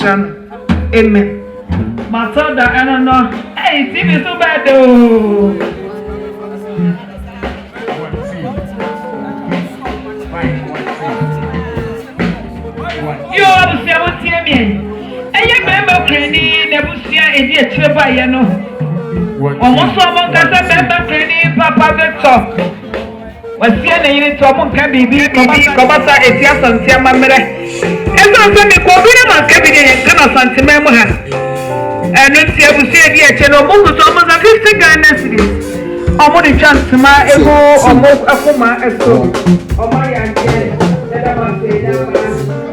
Shan. Amen. Matilda, I don't know. Hey, see me so bad though. You are the 70 and you remember Kenny, never see a dear chipper, you know. Almost someone got a member Kenny, Papa Victor. Was here the unit to a can be Kobasa, a Thier and Thier Mamma. And so me Kobina and Cabinet and Kana Santimemo. And it's here we see a dear channel, almost 50 Ghana cities. Or more than chance to my ego, or most of my echo, or my uncle, that I must say.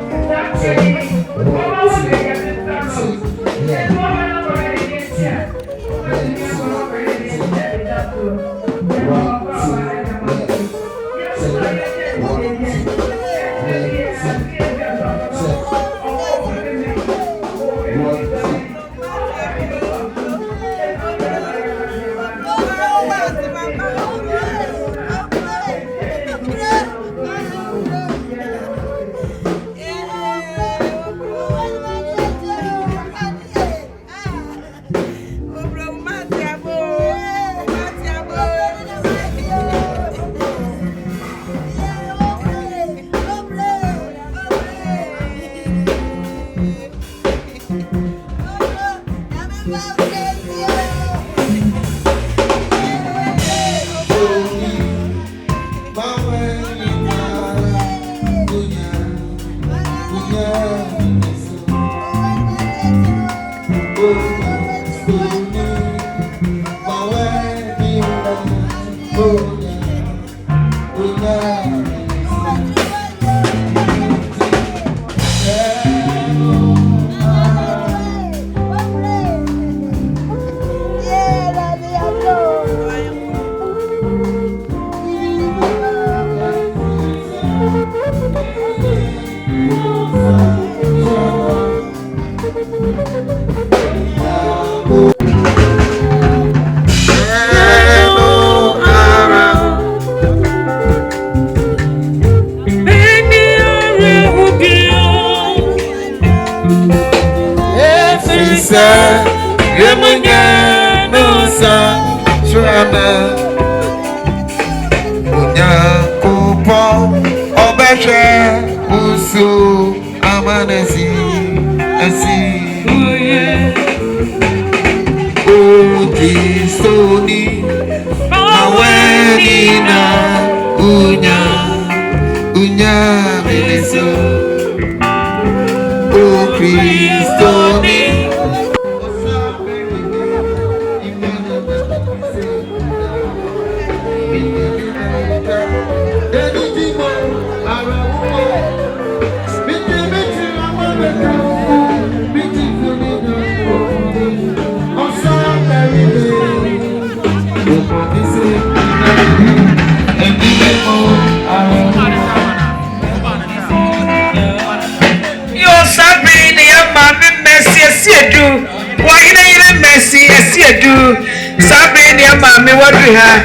Asiedu, why you Messi, Asiedu, Sabine, Mammy, what we have.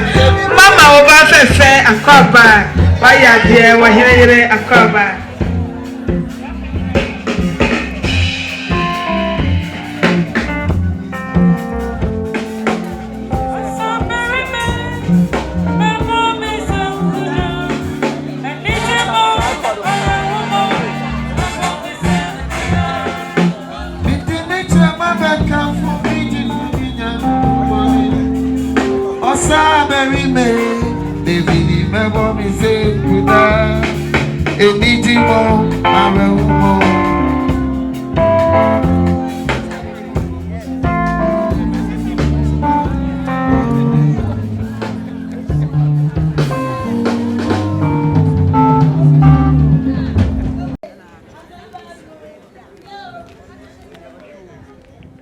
Mama, over say a cover, why you dear, why here a cover.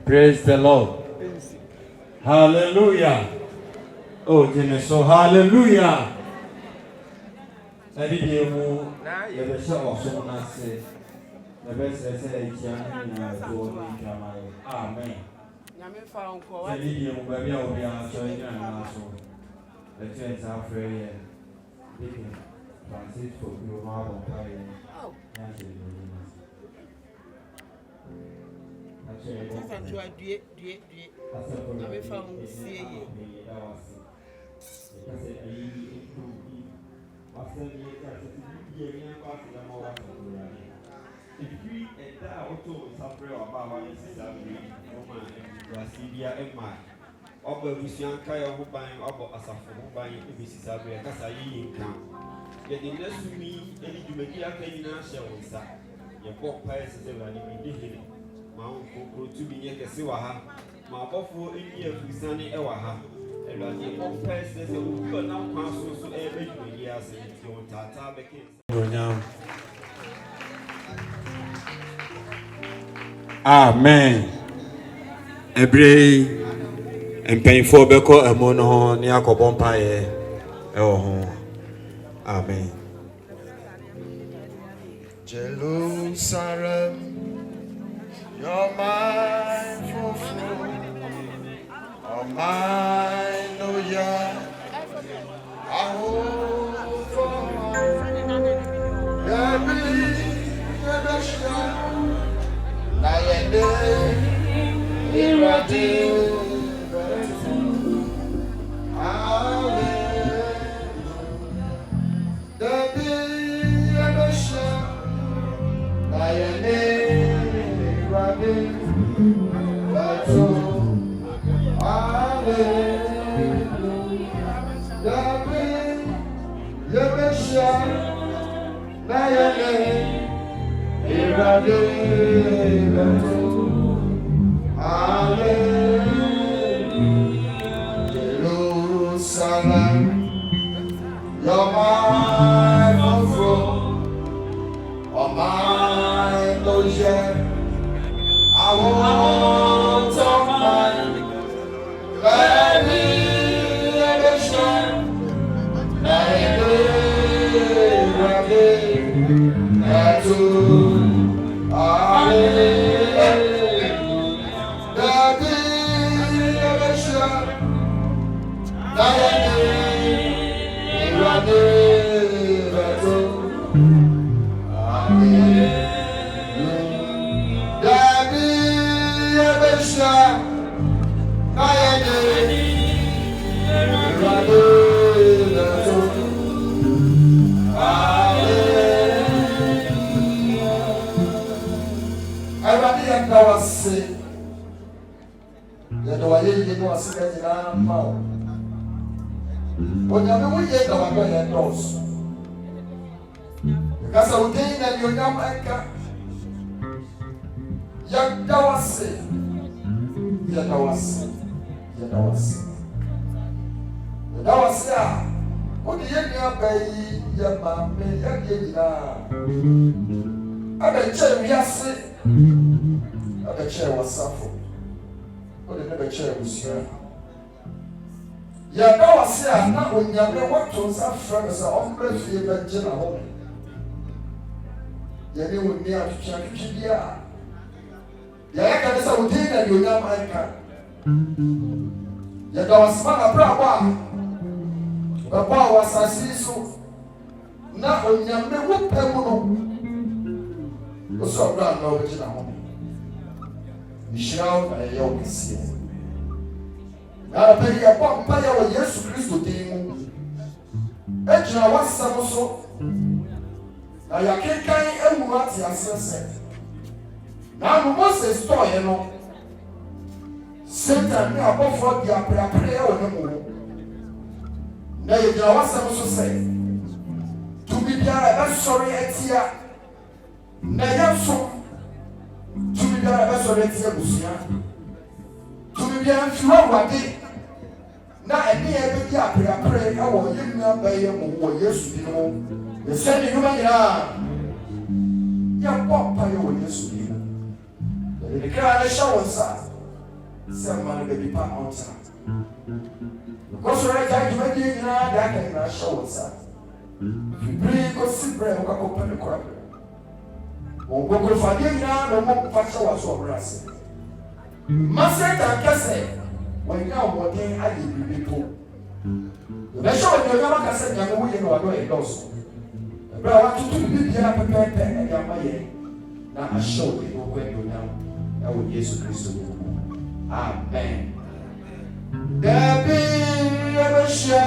Praise the Lord. Hallelujah. Oh, goodness, so hallelujah. Every day, you have a show of someone I say, the best I say, amen. Every day, you will be on showing you and also the chance of prayer. Francisco, you are on fire. Obo busianka ya ho ban obo asafo ho ban ebisisa be kasa yi nka ye de nasumi eni dwumadi aka nyina hye wo nsa ye bɔ pae se wani bi de hene ma wo kokoro tu bi nye kese wa ha ma abɔfo eni afusane e wa ha elade bɔ pae se obi na kwa so e be dwumadi ase ti on tata be ke Amen. Every and painful beko emono ni akobon pae Amen. Jerusalem, you're mine for flow. Oh mine, oh yeah. I hope for Jerusalem, you're mine for oh mine, oh yeah. I want all mine. Let me shine. ɛwɔ Yesu Kristo mu. Amen. Dabi ebeshia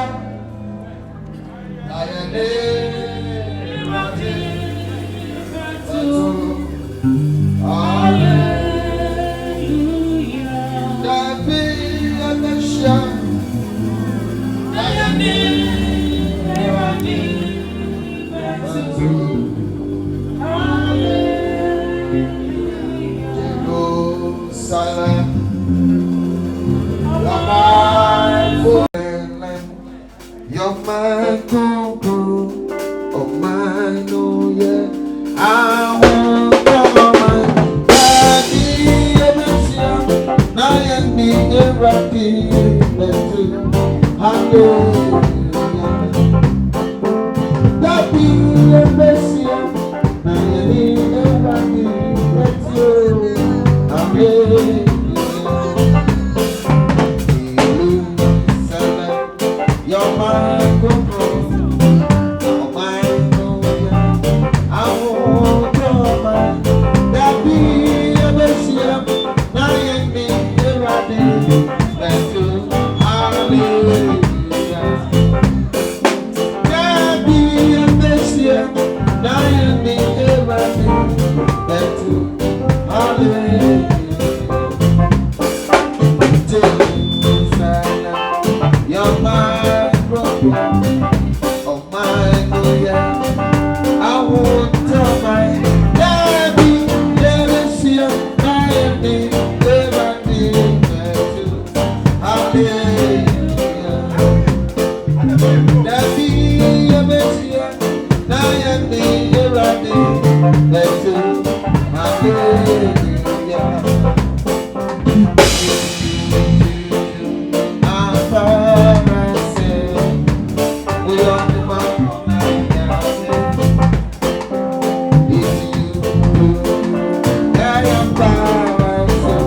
ayane mati tu. Hallelujah. Dabi ebeshia ayane mati tu. Hallelujah. Silent. You're my Coco, oh my, oh yeah. I want my daddy, now you need a rocky, hallelujah. Daddy, now you need a rocky, hallelujah. You're my Coco, oh my, oh yeah. I want your mind. That be a bishop, now you need a rabbi. Let's go, hallelujah. That be a bishop, now you need a rabbi. Let's go, hallelujah. You're my oh my, oh yeah. I want to my daddy, Hallelujah. Daddy, Hallelujah. I am power.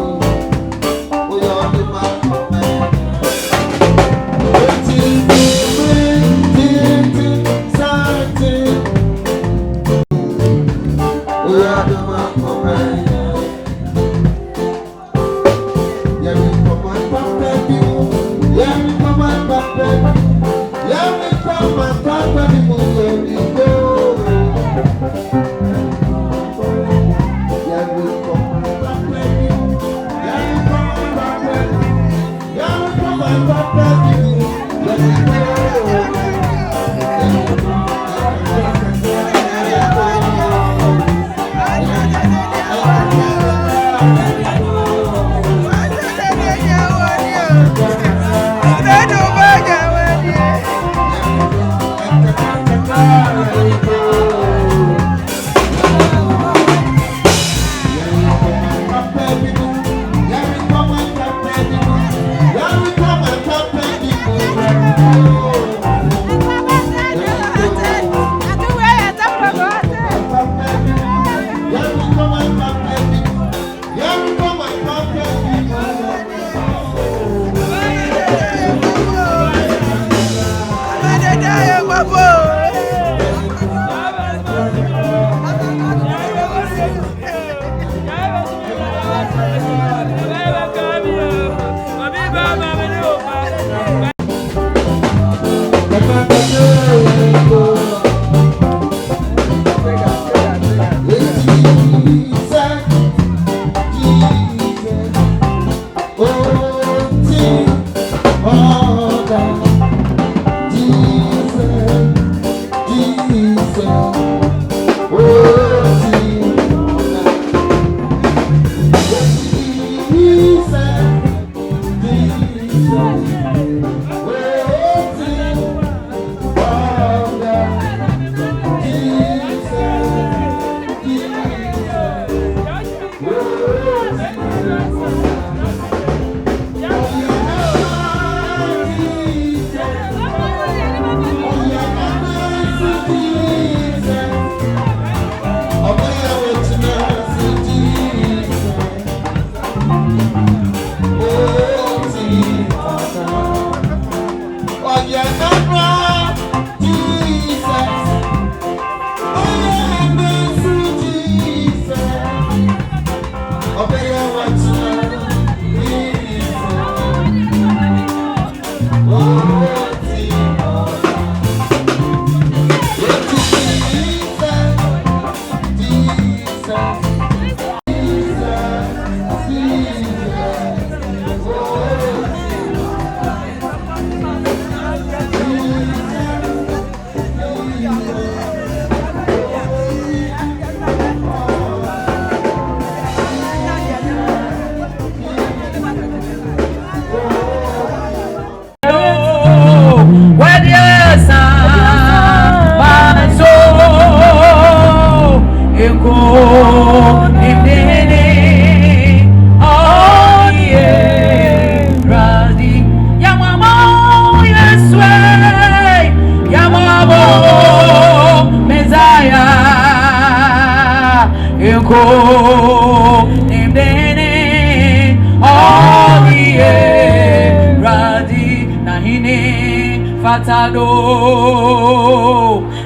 fatado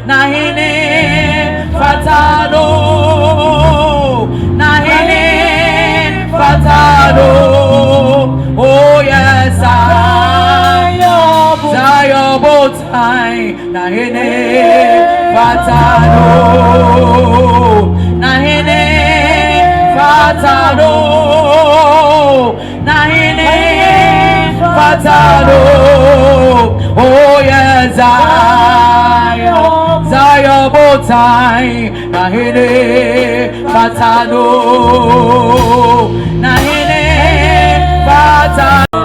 nahene fatado nahene fatado oh yes Zayo botai nahene fatado nahene fatado nahene fatado oh yes Zayo botai nahene fatado nahene fatado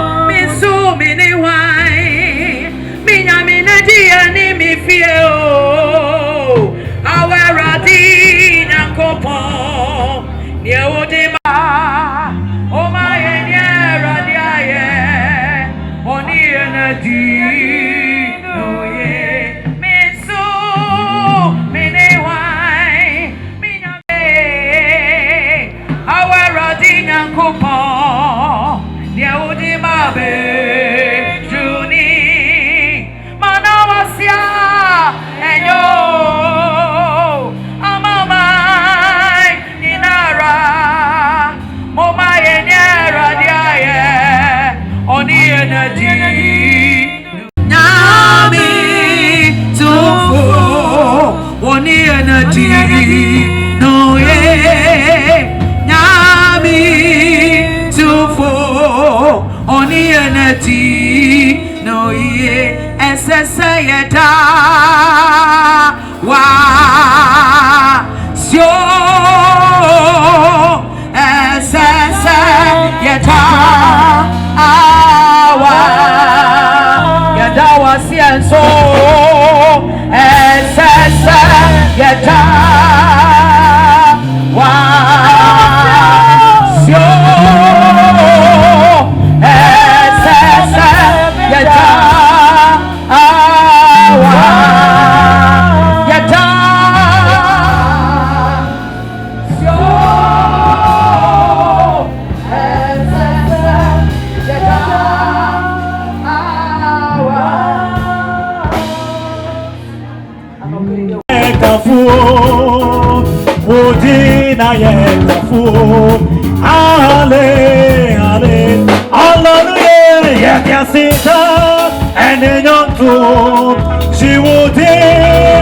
no yeah nyami tufo oni energy no yeah esese yeda wa sio esese yeda awa yeda wa sienso esese yeda wa sio esese yeda awa yeda sio esese yeda awa Odina yekafu ale ale hallelujah yekasita enenyantu shiwode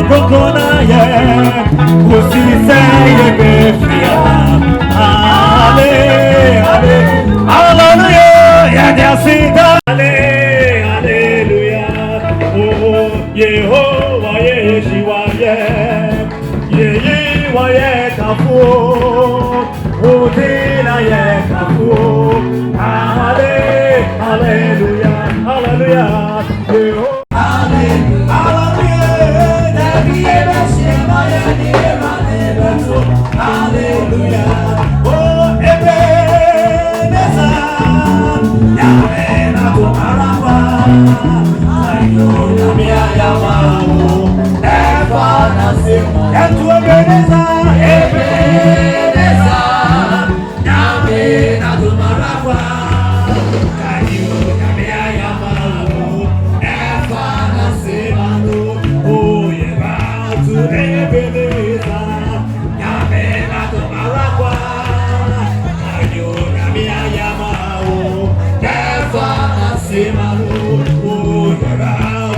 gogona ye kusise yebefia ale ale hallelujah yekasita ale hallelujah oh Yehovah Yeshua ye kafu udina ye kafu hallelujah hallelujah hallelujah oh ebeneza yamena kumarawa ayo mia yamao efa nasimo etu ebeneza ebeneza yamena kumarawa ayo mia yamao efa nasimo oh yeba tu ebeneza yamena kumarawa ayo mia yamao efa nasimo oh yeba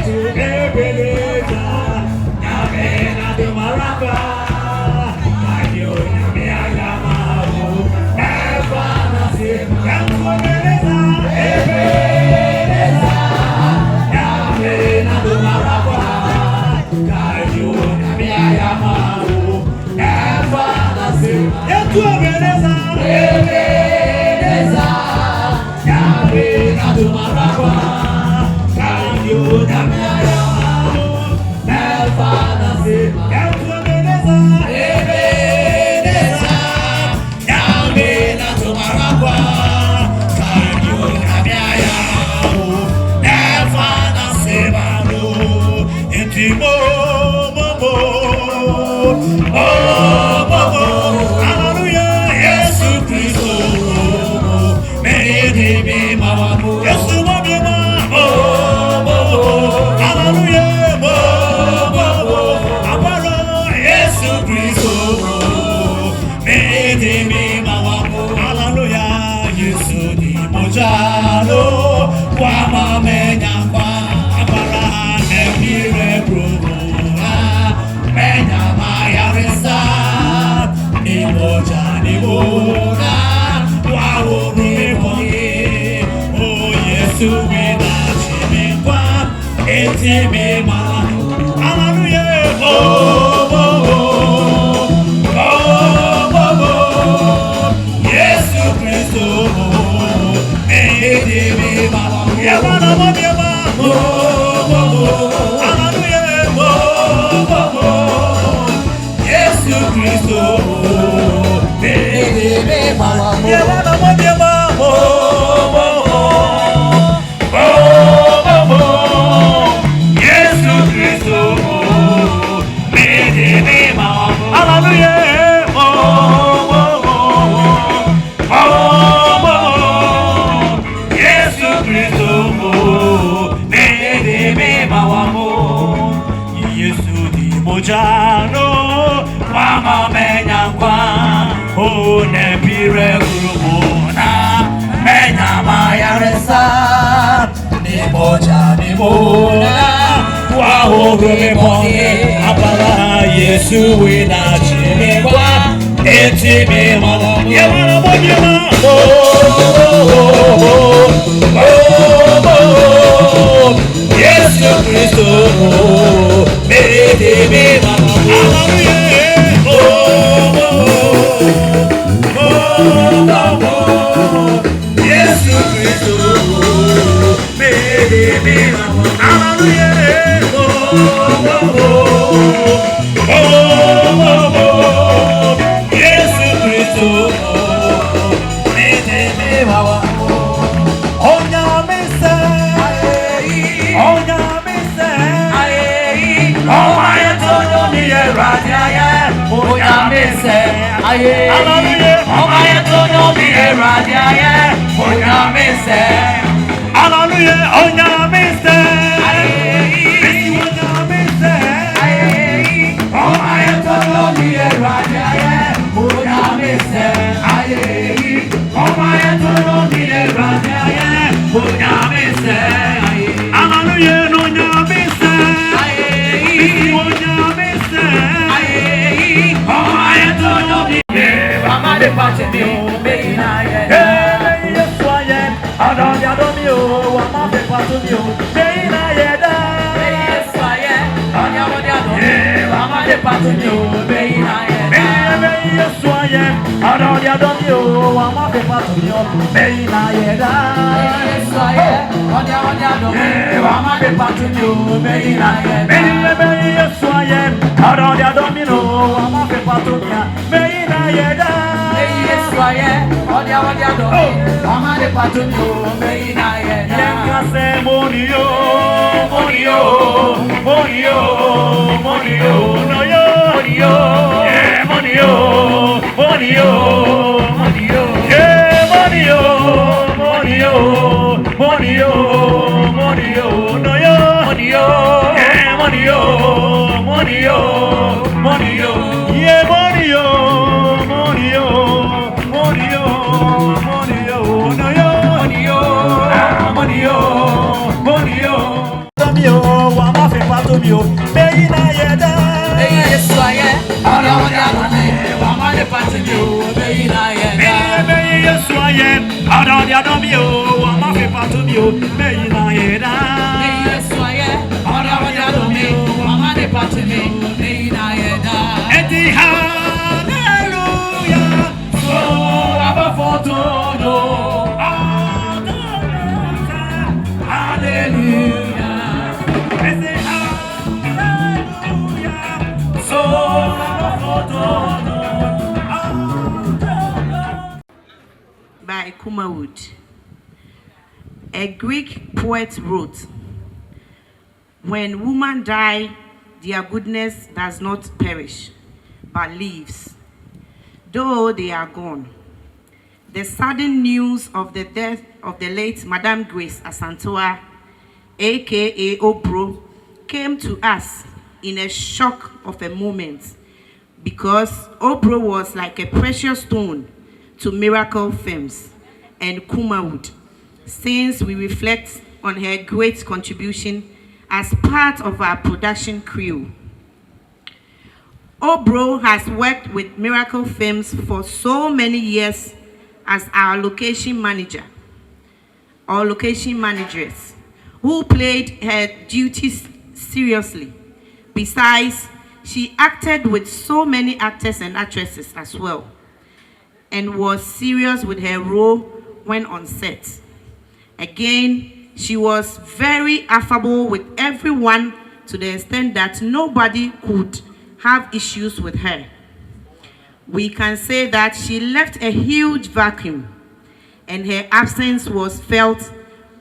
tu ebeneza yamena kumarawa Hallelujah. mojano Wama menyamba Abara nepire brumuna Menya maya resa Ni mojani mona Wawo miponi Oh Yesu wina chimikwa Eti mima Hallelujah Oh oh oh Oh oh oh Yesu Kristo Eti mima Yabana mama Oh oh oh Hallelujah Oh oh oh Yesu Kristo Eti mima Yabana mama Oh oh oh Oh oh oh Yesu Kristo Eti mima Hallelujah Oh oh oh Oh oh Yesu Kristo Eti mima Yesu di mojano Wama menyangwa O nepire kurumona Menyama ya resa Ni moja ni mona Waho rumipone Apala Yesu wina chimikwa Eti mima Yamana mojima Yesu Kristo Eti mima Hallelujah Yesu Kristo Eti mima Hallelujah Yesu Kristo Eti mima Onyamese Onyamese Omaya tono miye radiaye Onyamese Hallelujah Omaya tono miye radiaye Onyamese Hallelujah Onyamese Onyamese Omaya tono miye radiaye Onyamese Omaya tono miye radiaye Onyamese Hallelujah Onyamese Onyamese Omaya tono miye Amade pate mi o meina ye Yesu aye Adon ya do mi o Amade pate mi o meina ye da Yesu aye Adon ya do mi o Amade pate mi o meina ye da Yesu aye Adon ya do mi o Amade pate mi o meina ye da Yesu aye Adon ya do mi o Amade pate mi o meina ye da Yesu aye Adon ya do mi o Amade pate mi o meina ye da Yesu aye Adon ya do mi o Amade pate mi o meina ye da Yenkase monio monio monio monio no yo monio monio monio monio monio monio monio monio no yo monio monio monio monio monio monio monio monio no yo monio monio Mio, wama fe pato mio, meina yeda. Yesu aye, ala wanya wama le pato mio, meina yeda. Yesu aye, ala mio, wama fe pato mio, meina yeda. Yesu aye, ala wanya wama le pato mio, meina yeda. Eti hallelujah, so aba foto no. Hallelujah. By Kumawood. A Greek poet wrote, "When women die, their goodness does not perish, but lives, though they are gone." The sudden news of the death of the late Madame Grace Asantewa, aka Opro, came to us in a shock of a moment, because Opro was like a precious stone to Miracle Films and Kumawood, since we reflect on her great contribution as part of our production crew. Obro has worked with Miracle Films for so many years as our location manager or location managers who played her duties seriously. Besides, she acted with so many actors and actresses as well and was serious with her role when on set. Again, she was very affable with everyone to the extent that nobody could have issues with her. We can say that she left a huge vacuum, and her absence was felt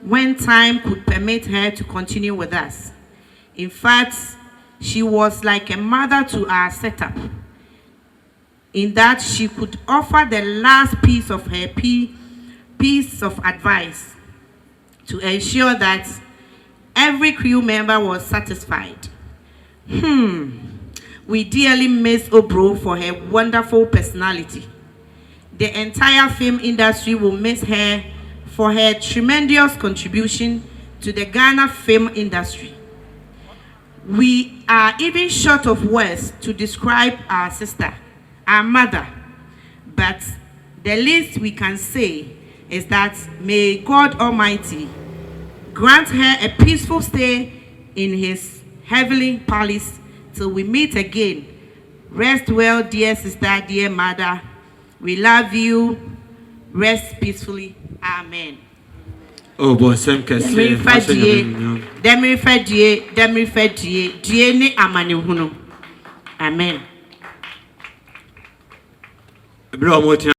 when time could permit her to continue with us. In fact, she was like a mother to our setup, in that she could offer the last piece of her piece of advice to ensure that every crew member was satisfied. We dearly miss Obro for her wonderful personality. The entire film industry will miss her for her tremendous contribution to the Ghana film industry. We are even short of words to describe our sister, our mother, but the least we can say is that may God Almighty grant her a peaceful stay in his heavenly palace till we meet again. Rest well, dear sister, dear mother. We love you. Rest peacefully. Amen. Oh boy, same case. Demiri fadie ne amane hunu. Amen. Bro, mo ti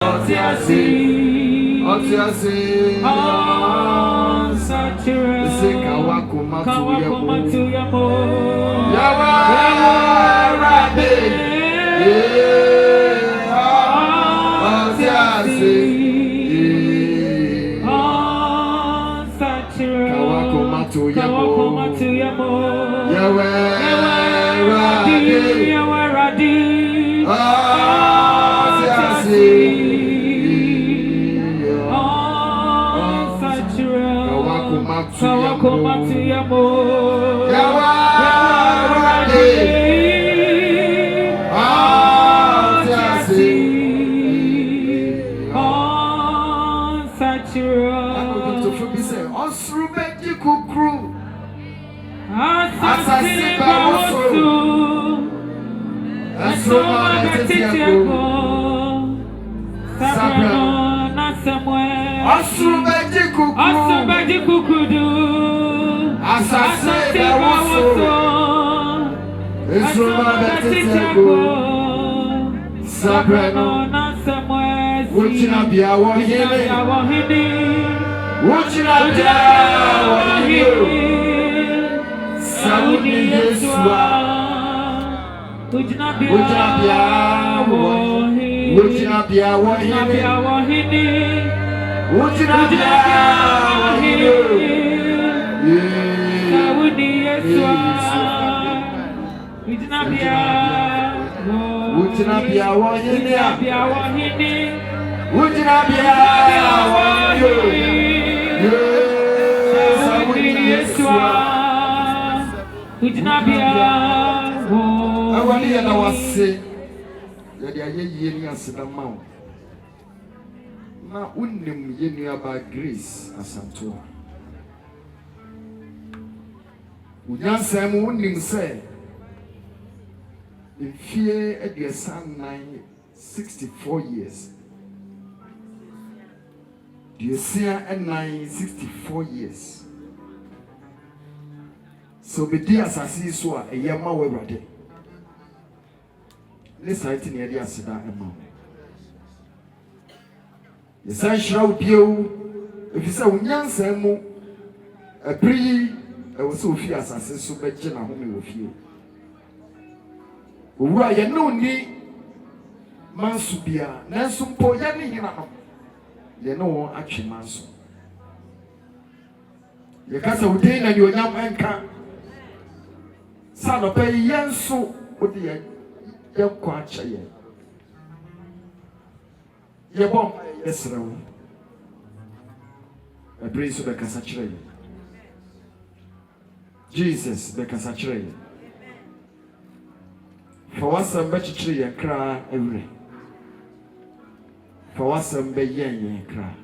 na unim yenu aba Grace asanto unyansam unim say in fear at your son 64 years you see at 64 years so be dear asasi so a yema we brother this site near the asida ema the sun shroud you if you say unyansam a pre I was so fear asasi so be na home wo fie owura ye no ni mansu bia nanso mpo ya ni hina no ye no atwe manso ye kasa udei na ni onyam enka sa no pe yenso odi ye kwa cha ye bom yesrawo Prince of Bekasachre. Jesus Bekasachre. For what some better tree and cry every. For what some be yen cry.